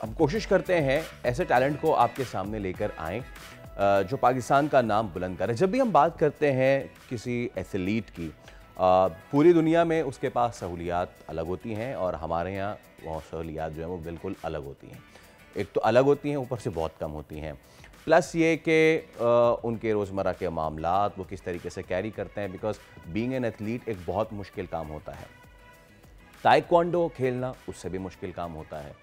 हम कोशिश करते हैं ऐसे टैलेंट को आपके सामने लेकर आएँ जो पाकिस्तान का नाम बुलंद करे। जब भी हम बात करते हैं किसी एथलीट की, पूरी दुनिया में उसके पास सहूलियात अलग होती हैं और हमारे यहाँ वो सहूलियात जो हैं वो बिल्कुल अलग होती हैं। एक तो अलग होती हैं, ऊपर से बहुत कम होती हैं। प्लस ये कि उनके रोज़मर्रा के मामलात वो किस तरीके से कैरी करते हैं, बिकॉज बीइंग एन एथलीट एक बहुत मुश्किल काम होता है। ताइक्वांडो खेलना उससे भी मुश्किल काम होता है,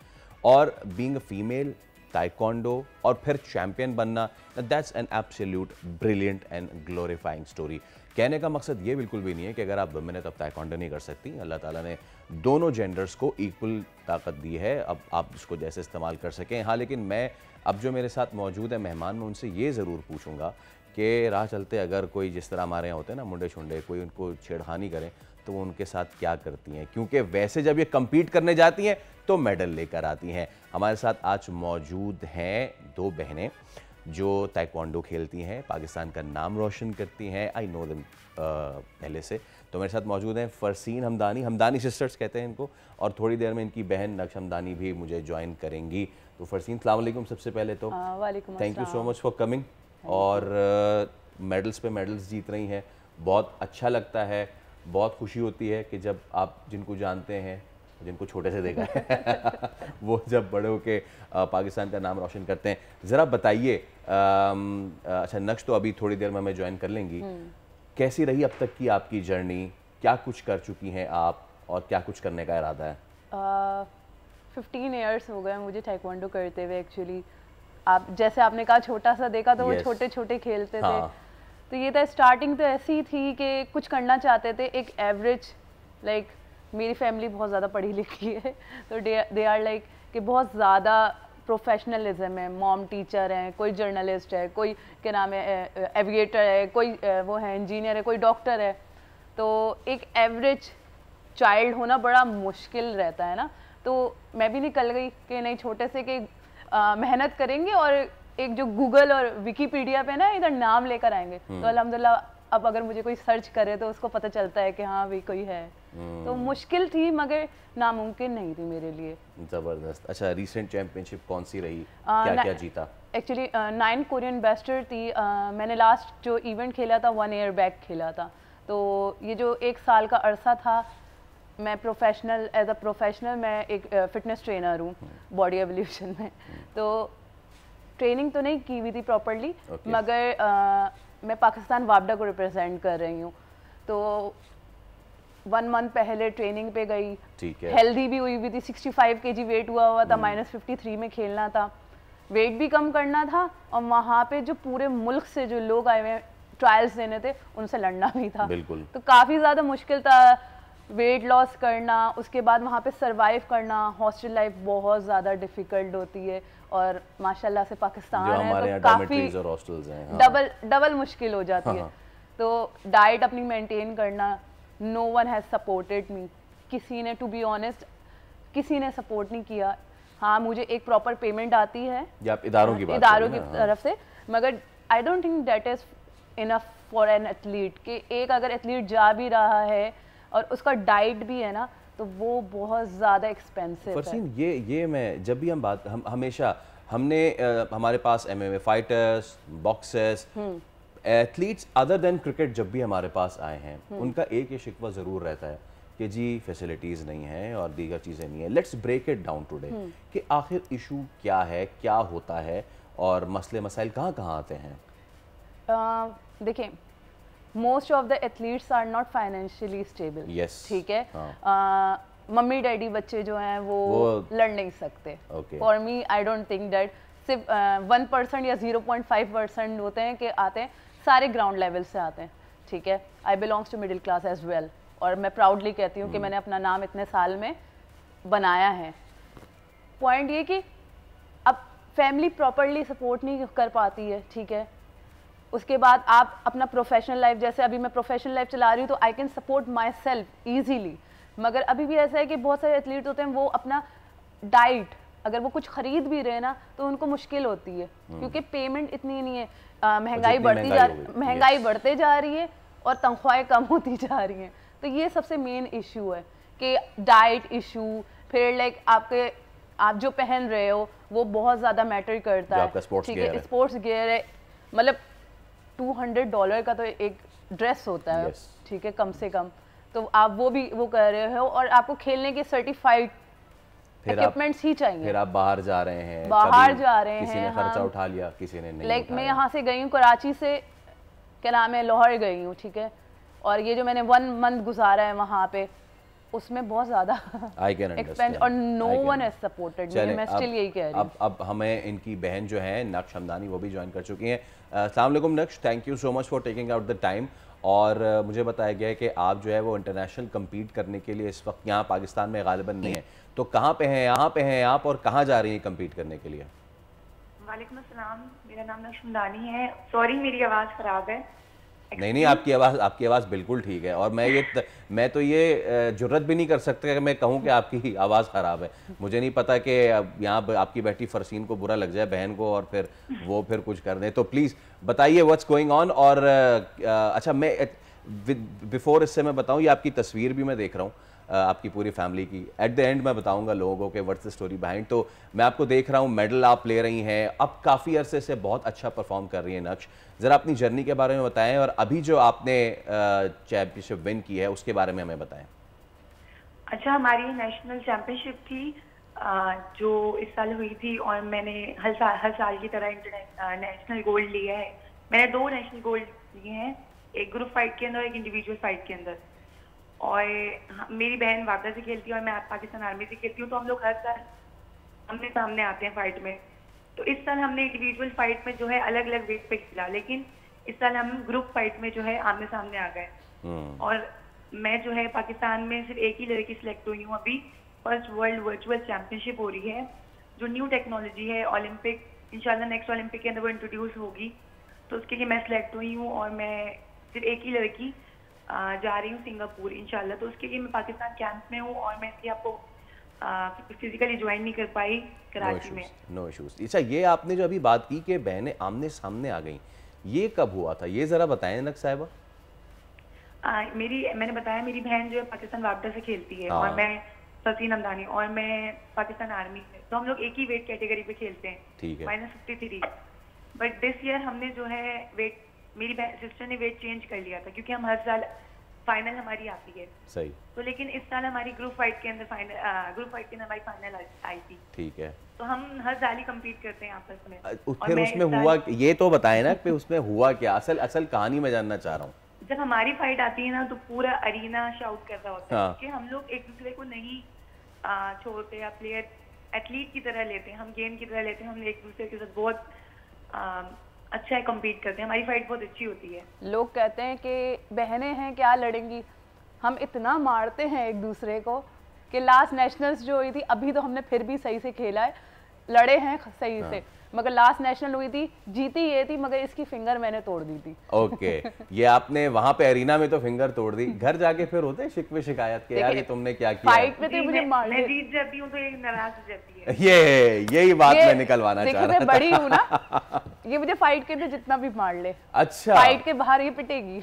और बीइंग अ फीमेल ताइक्वांडो और फिर चैंपियन बनना, that's an absolute brilliant and glorifying story. कहने का मकसद ये बिल्कुल भी नहीं है कि अगर आप वुमेन है तब ताइक्वांडो नहीं कर सकती। अल्लाह ताला ने दोनों जेंडर्स को इक्वल ताकत दी है, अब आप इसको जैसे इस्तेमाल कर सकें। हाँ, लेकिन मैं अब जो मेरे साथ मौजूद है मेहमान, मैं उनसे ये ज़रूर पूछूंगा कि राह चलते अगर कोई जिस तरह हमारे यहाँ होते हैं ना मुंडे छुंडे, कोई उनको छेड़खानी करें तो वो उनके साथ क्या करती हैं, क्योंकि वैसे जब ये कम्पीट करने जाती हैं तो मेडल लेकर आती हैं। हमारे साथ आज मौजूद हैं दो बहनें जो ताइक्वांडो खेलती हैं, पाकिस्तान का नाम रोशन करती हैं। आई नो देम पहले से। तो मेरे साथ मौजूद हैं फरसीन हमदानी, हमदानी सिस्टर्स कहते हैं इनको, और थोड़ी देर में इनकी बहन नक्श हमदानी भी मुझे ज्वाइन करेंगी। तो फरसीन, अस्सलाम वालेकुम। सबसे पहले तो thank you so much for coming, और मेडल्स पे मेडल्स जीत रही हैं, बहुत अच्छा लगता है, बहुत खुशी होती है कि जब आप जिनको जानते हैं, जिनको छोटे से देखा है वो जब बड़े होके पाकिस्तान का नाम रोशन करते हैं। ज़रा बताइए, अच्छा नक्श तो अभी थोड़ी देर में हमें ज्वाइन कर लेंगी, कैसी रही अब तक की आपकी जर्नी, क्या कुछ कर चुकी हैं आप और क्या कुछ करने का इरादा है? 15 ईयर्स हो गए मुझे ताइक्वांडो करते हुए। एक्चुअली आप जैसे आपने कहा छोटा सा देखा, तो वो छोटे छोटे खेलते थे। तो ये था, स्टार्टिंग तो ऐसी थी कि कुछ करना चाहते थे, एक एवरेज, लाइक मेरी फैमिली बहुत ज़्यादा पढ़ी लिखी है, तो दे आर लाइक कि बहुत ज़्यादा प्रोफेशनलिज्म है। मॉम टीचर है, कोई जर्नलिस्ट है, कोई क्या नाम है एविएटर है, कोई वो है इंजीनियर है, कोई डॉक्टर है। तो एक एवरेज चाइल्ड होना बड़ा मुश्किल रहता है ना। तो मैं भी निकल गई कि नहीं, छोटे से कि मेहनत करेंगे और एक जो गूगल और विकीपीडिया पे ना इधर नाम लेकर आएंगे। तो अल्हम्दुलिल्लाह अब अगर मुझे कोई सर्च करे तो उसको पता चलता है कि हाँ भी कोई है। तो मुश्किल थी मगर नामुमकिन नहीं थी मेरे लिए। ज़बरदस्त। अच्छा, रीसेंट चैंपियनशिप कौन सी रही, क्या क्या जीता? एक्चुअली 9 कोरियन बेस्टर थी। मैंने लास्ट जो इवेंट खेला था 1 ईयर बैक खेला था। तो ये जो 1 साल का अरसा था, मैं प्रोफेशनल एज अ प्रोफेशनल मैं एक फिटनेस ट्रेनर हूँ बॉडी एवोल्यूशन में। तो ट्रेनिंग तो नहीं की हुई थी प्रॉपरली, मगर मैं पाकिस्तान वापडा को रिप्रेजेंट कर रही हूँ। तो 1 मंथ पहले ट्रेनिंग पे गई, हेल्दी भी हुई थी, 65 kg वेट हुआ था, -53 में खेलना था, वेट भी कम करना था, और वहाँ पे जो पूरे मुल्क से जो लोग आए हुए ट्रायल्स देने थे उनसे लड़ना भी था। बिल्कुल। तो काफ़ी ज़्यादा मुश्किल था वेट लॉस करना, उसके बाद वहाँ पे सरवाइव करना। हॉस्टल लाइफ बहुत ज़्यादा डिफ़िकल्ट होती है, और माशाल्लाह से पाकिस्तान है तो काफ़ी डबल मुश्किल हो जाती है। तो डाइट अपनी मेंटेन करना, no one has supported me, किसी ने, टू बी ऑनेस्ट, किसी ने सपोर्ट नहीं किया। हाँ, मुझे एक प्रॉपर पेमेंट आती है इदारों की तरफ से, मगर I don't think that is enough for an athlete कि एक अगर एथलीट जा भी रहा है और उसका डाइट भी है ना, तो वो बहुत ज़्यादा एक्सपेंसिव है। फरसीन, ये मैं जब भी हम हमेशा हमने हमारे पास MMA fighters, boxers, athletes other than cricket जब भी हमारे पास आए हैं, उनका एक ये शिकवा ज़रूर रहता है कि जी फैसिलिटीज़ नहीं हैं और दीगर चीज़ें नहीं हैं। Let's break it down today कि आखिर इशू क्या है, क्या होता है, और मसले मसाइल कहाँ कहाँ आते हैं? देखिए, most of the athletes are not financially stable. ठीक है। मम्मी डैडी बच्चे जो हैं वो लड़ नहीं सकते। For me I don't think that सिर्फ 1% या 0.5% होते हैं कि आते हैं, सारे ग्राउंड लेवल से आते हैं। ठीक है। I belongs to middle class as well, और मैं प्राउडली कहती हूँ कि मैंने अपना नाम इतने साल में बनाया है। पॉइंट ये कि अब फैमिली प्रॉपरली सपोर्ट नहीं कर पाती है। ठीक है। उसके बाद आप अपना प्रोफेशनल लाइफ, जैसे अभी मैं प्रोफेशनल लाइफ चला रही हूँ तो I can support my self easily, मगर अभी भी ऐसा है कि बहुत सारे एथलीट होते हैं वो अपना डाइट अगर वो कुछ खरीद भी रहे ना तो उनको मुश्किल होती है, क्योंकि पेमेंट इतनी नहीं है। महंगाई बढ़ते जा रही है और तनख्वाहें कम होती जा रही हैं। तो ये सबसे मेन इशू है कि डाइट इशू, फिर लाइक आपके आप जो पहन रहे हो वो बहुत ज़्यादा मैटर करता है, ठीक है। स्पोर्ट्स गियर है, मतलब $200 का तो एक ड्रेस होता है, ठीक है, कम से कम। तो आप वो कर रहे हो और आपको खेलने के सर्टिफाइड इक्विपमेंट्स ही चाहिए। फिर आप बाहर जा रहे हैं, किसी ने खर्चा उठा लिया, किसी ने नहीं उठाया। मैं यहाँ से गई हूँ कराची से, क्या नाम है, लाहौर गई हूँ, ठीक है, और ये जो मैंने 1 मंथ गुजारा है वहाँ पे, उसमें बहुत ज़्यादा एक्सपेंस और no one has supported me. मैं स्टिल यही कह रही हूँ। अब हमें इनकी बहन जो है नक्श हमदानी, वो भी ज्वाइन कर चुकी हैं। अस्सलाम वालेकुम नक्श, thank you so much for taking out the time. और मुझे बताया गया है कि आप जो है वो इंटरनेशनल कम्पीट करने के लिए इस वक्त यहाँ पाकिस्तान में गालिबन नहीं है, तो कहाँ पे हैं, यहाँ पे हैं आप, और कहाँ जा रही हैं कम्पीट करने के लिए? वालेकुम अस्सलाम, मेरा नाम नक्श हमदानी है। सॉरी मेरी आवाज़ ख़राब है। नहीं, आपकी आवाज़ बिल्कुल ठीक है, और मैं तो ये जुर्रत भी नहीं कर सकता कि मैं कहूँ कि आपकी आवाज़ ख़राब है। मुझे नहीं पता कि यहाँ आपकी बेटी फरसीन को बुरा लग जाए, बहन को, और फिर कुछ कर दें। तो प्लीज़ बताइए व्हाट्स गोइंग ऑन। और अच्छा, मैं बिफोर इससे मैं बताऊँ, ये आपकी तस्वीर भी मैं देख रहा हूँ आपकी पूरी फैमिली की। एट द एंड मैं बताऊंगा लोगों को कि व्हाट्स द स्टोरी बिहाइंड। तो मैं आपको देख रहा हूँ, मेडल आप ले रही हैं, अब काफ़ी अरसे से बहुत अच्छा परफॉर्म कर रही हैं नक्श। ज़रा अपनी जर्नी के बारे में बताएं, और अभी जो आपने चैम्पियनशिप विन की है उसके बारे में हमें बताएं। अच्छा, हमारी नेशनल चैम्पियनशिप थी जो इस साल हुई थी, और मैंने हर साल की तरह नेशनल गोल्ड लिया है। मैंने 2 नेशनल गोल्ड लिए हैं, एक ग्रुप फाइट के अंदर और एक इंडिविजुअल फाइट के अंदर। और मेरी बहन वापदा से खेलती है और मैं पाकिस्तान आर्मी से खेलती हूँ, तो हम लोग हर साल आमने सामने आते हैं फाइट में। तो इस साल हमने इंडिविजुअल फाइट में जो है अलग अलग वेट पे खेला, लेकिन इस साल हम ग्रुप फाइट में जो है आमने सामने आ गए। और मैं जो है पाकिस्तान में सिर्फ एक ही लड़की सिलेक्ट हुई हूँ अभी। फर्स्ट वर्ल्ड वर्चुअल चैंपियनशिप हो रही है, जो न्यू टेक्नोलॉजी है, ओलंपिक इंशाल्लाह नेक्स्ट ओलंपिक के अंदर वो इंट्रोड्यूस होगी, तो उसके लिए मैं सिलेक्ट हुई हूँ। और मैं सिर्फ एक ही लड़की जा रही हूँ सिंगापुर इंशाल्लाह। तो उसके लिए मैं पाकिस्तान कैंप में हूँ, और मैं इसलिए आपको फिजिकली ज्वाइन नहीं कर पाई कराची में। No issues. अच्छा, ये आपने जो अभी बात की कि बहनें आमने सामने आ गई, ये कब हुआ था, ये जरा बताएं नक्श साहिबा। मैंने बताया, मेरी बहन जो है पाकिस्तान वापदा से खेलती है, और मैं फरसीन हमदानी, और मैं पाकिस्तान आर्मी से, तो हम लोग एक ही वेट कैटेगरी पे खेलते हैं, ठीक है, -53। बट दिस ईयर हमने जो है वेट, मेरी सिस्टर ने वेट चेंज कर लिया था, क्योंकि हम हर साल फाइनल हमारी आती है। सही। तो लेकिन इस साल हमारी ग्रुप फाइट के अंदर हमारी फाइनल आई थी। ठीक है। तो हम हर साल ही कम्पीट करते हैं आपस में। फिर उसमें हुआ, ये तो बताएं ना कि उसमें हुआ क्या, असल कहानी मैं जानना चाह रहा हूँ। जब हमारी फाइट आती है ना, तो पूरा अरीना शाउट कर रहा होता है, क्योंकि हम लोग एक दूसरे को नहीं छोड़ते, या प्लेयर एथलीट की तरह लेते हैं, हम गेम की तरह लेते हैं। हम एक दूसरे के साथ बहुत अच्छा है, कम्पीट करते हैं, हमारी फाइट बहुत अच्छी होती है। लोग कहते हैं कि बहनें हैं क्या लड़ेंगी, हम इतना मारते हैं एक दूसरे को कि लास्ट नेशनल्स जो हुई थी, अभी तो हमने फिर भी सही से खेला है, लड़े हैं सही से, मगर लास्ट नेशनल हुई थी, जीती ये थी, मगर इसकी फिंगर मैंने तोड़ दी थी। ओके, ये आपने वहां पे अरीना में तो फिंगर तोड़ दी, घर जाके फिर होते हैं शिकवे शिकायत के, यार ये तुमने क्या किया। फाइट में तो मुझे मैं जीत जाती हूँ तो ये नाराज हो जाती है। यही बात मैं निकलवाना चाह रहा था। मैं बड़ी हूँ ना, ये मुझे फाइट के में जितना भी मार ले, अच्छा, फाइट के बाहर ये पिटेगी।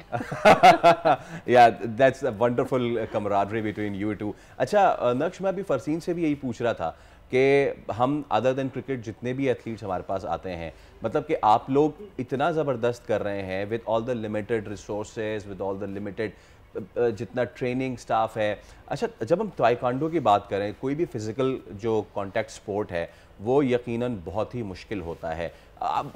या that's a wonderful camaraderie between you two. अच्छा नक्श, मैं अभी फरसीन से भी यही पूछ रहा था कि हम अदर देन क्रिकेट जितने भी एथलीट्स हमारे पास आते हैं, मतलब कि आप लोग इतना ज़बरदस्त कर रहे हैं with all the limited resources, with all the limited जितना ट्रेनिंग स्टाफ है। अच्छा, जब हम ताइक्वांडो की बात करें, कोई भी फिज़िकल जो कॉन्टैक्ट स्पोर्ट है वो यकीनन बहुत ही मुश्किल होता है।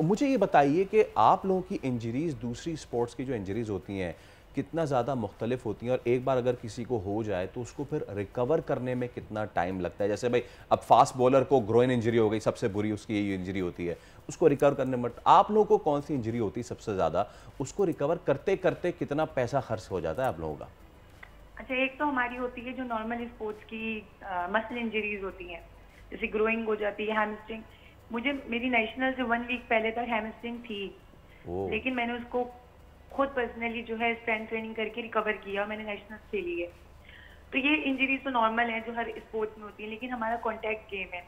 मुझे ये बताइए कि आप लोगों की इंजरीज़ दूसरी स्पोर्ट्स की जो इंजरीज़ होती हैं कितना ज़्यादा मुख्तलिफ होती हैं, और एक बार अगर किसी को हो जाए तो उसको फिर रिकवर करने में कितना टाइम लगता है? जैसे भाई अब फास्ट बॉलर को ग्रोइन इंजरी हो गई, सबसे बुरी उसकी यही इंजरी होती है, उसको रिकवर करने में, आप लोगों को कौन सी इंजरी होती है सबसे ज़्यादा, उसको रिकवर करते करते कितना पैसा खर्च हो जाता है आप लोगों का? अच्छा, एक तो हमारी होती है जो नॉर्मल स्पोर्ट्स की मसल इंजरीज होती हैं, जैसे ग्रोइंग हो जाती है, हैमस्ट्रिंग। मुझे मेरी नेशनल से 1 वीक पहले तक हैमस्ट्रिंग थी, लेकिन मैंने उसको खुद पर्सनली जो है स्ट्रेंथ ट्रेनिंग करके रिकवर किया और मैंने नेशनल खेली है। तो ये इंजरीज तो नॉर्मल है जो हर स्पोर्ट्स में होती है, लेकिन हमारा कॉन्टैक्ट गेम है।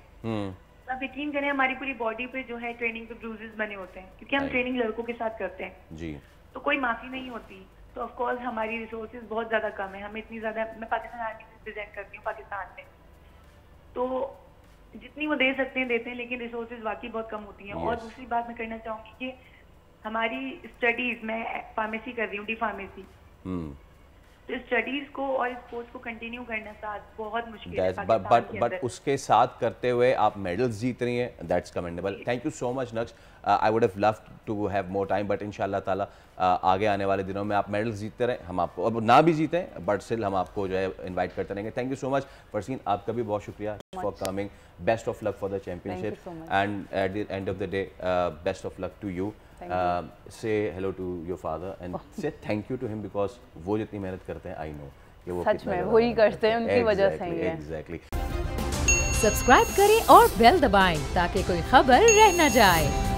तो आप यकीन करें, हमारी पूरी बॉडी पे जो है ट्रेनिंग पे ब्रूजेस बने होते हैं, क्योंकि हम ट्रेनिंग लड़कों के साथ करते हैं जी। तो कोई माफी नहीं होती। तो ऑफ कोर्स हमारी रिसोर्सेज बहुत ज्यादा कम है, हमें इतनी ज्यादा, मैं पाकिस्तान आर्मी से रिप्रेजेंट करती हूँ पाकिस्तान में, तो जितनी वो दे सकते हैं देते हैं, लेकिन रिसोर्सेज वाकई बहुत कम होती हैं। और दूसरी बात मैं करना चाहूँगी कि हमारी स्टडीज़, मैं फार्मेसी कर रही हूँ, डी फार्मेसी, तो स्टडीज को और स्पोर्ट्स को कंटिन्यू करना साथ बहुत मुश्किल है। बट उसके साथ करते हुए आप मेडल्स जीत रही हैं, that's commendable. Thank you so much Naqsh. I would have loved to have more time, but इंशाल्लाह ताला आगे आने वाले दिनों में आप मेडल्स जीतते रहें, हम आपको अब ना भी जीतें बट स्टिल हम आपको जो है इन्वाइट करते रहेंगे। Thank you so much Farseen, आपका भी बहुत शुक्रिया for coming. Best of luck for the championship and at the end of the day best of luck to you. Say hello to your father and say thank you to him because वो जितनी मेहनत करते हैं, I know कि वो सच में वही करते हैं, उनकी वजह से ही है। Exactly. सब्सक्राइब करें और बेल दबाएं ताकि कोई खबर रह न जाए।